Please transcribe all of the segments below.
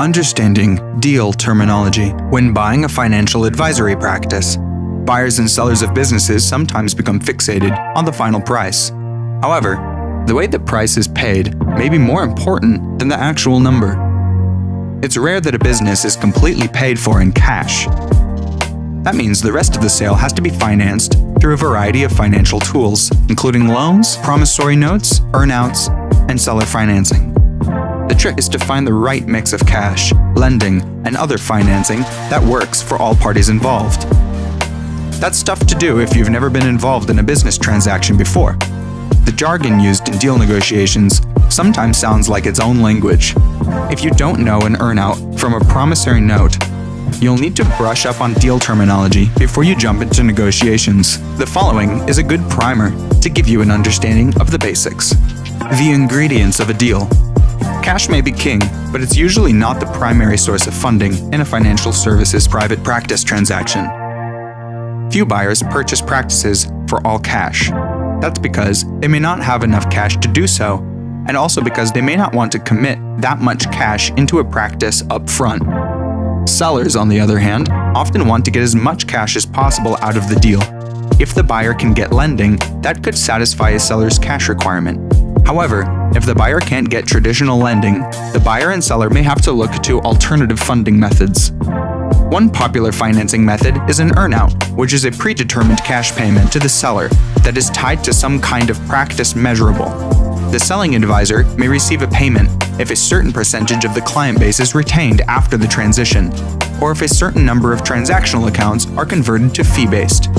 Understanding deal terminology. When buying a financial advisory practice, buyers and sellers of businesses sometimes become fixated on the final price. However, the way the price is paid may be more important than the actual number. It's rare that a business is completely paid for in cash. That means the rest of the sale has to be financed through a variety of financial tools, including loans, promissory notes, earnouts, and seller financing. The trick is to find the right mix of cash, lending, and other financing that works for all parties involved. That's tough to do if you've never been involved in a business transaction before. The jargon used in deal negotiations sometimes sounds like its own language. If you don't know an earnout from a promissory note, you'll need to brush up on deal terminology before you jump into negotiations. The following is a good primer to give you an understanding of the basics. The ingredients of a deal. Cash may be king, but it's usually not the primary source of funding in a financial services private practice transaction. Few buyers purchase practices for all cash. That's because they may not have enough cash to do so, and also because they may not want to commit that much cash into a practice up front. Sellers, on the other hand, often want to get as much cash as possible out of the deal. If the buyer can get lending, that could satisfy a seller's cash requirement. However, if the buyer can't get traditional lending, the buyer and seller may have to look to alternative funding methods. One popular financing method is an earnout, which is a predetermined cash payment to the seller that is tied to some kind of practice measurable. The selling advisor may receive a payment if a certain percentage of the client base is retained after the transition, or if a certain number of transactional accounts are converted to fee-based.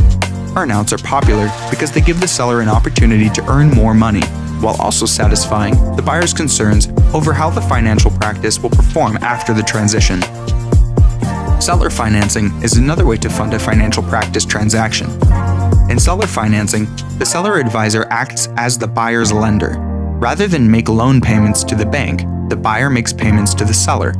Earnouts are popular because they give the seller an opportunity to earn more money, while also satisfying the buyer's concerns over how the financial practice will perform after the transition. Seller financing is another way to fund a financial practice transaction. In seller financing, the seller advisor acts as the buyer's lender. Rather than make loan payments to the bank, the buyer makes payments to the seller.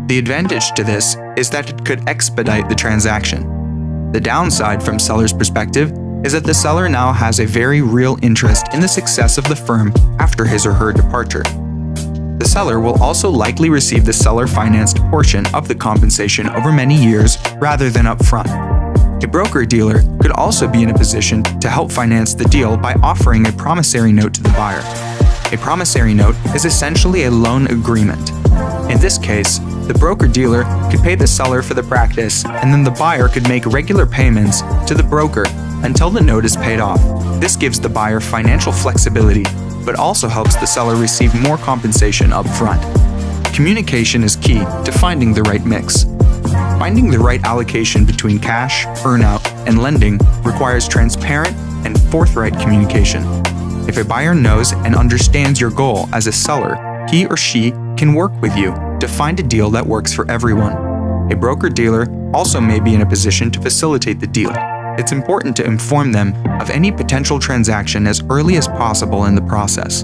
The advantage to this is that it could expedite the transaction. The downside from seller's perspective is that the seller now has a very real interest in the success of the firm after his or her departure. The seller will also likely receive the seller-financed portion of the compensation over many years rather than upfront. A broker-dealer could also be in a position to help finance the deal by offering a promissory note to the buyer. A promissory note is essentially a loan agreement. In this case, the broker-dealer could pay the seller for the practice, and then the buyer could make regular payments to the broker until the note is paid off. This gives the buyer financial flexibility, but also helps the seller receive more compensation up front. Communication is key to finding the right mix. Finding the right allocation between cash, earnout, and lending requires transparent and forthright communication. If a buyer knows and understands your goal as a seller, he or she can work with you to find a deal that works for everyone. A broker-dealer also may be in a position to facilitate the deal. It's important to inform them of any potential transaction as early as possible in the process.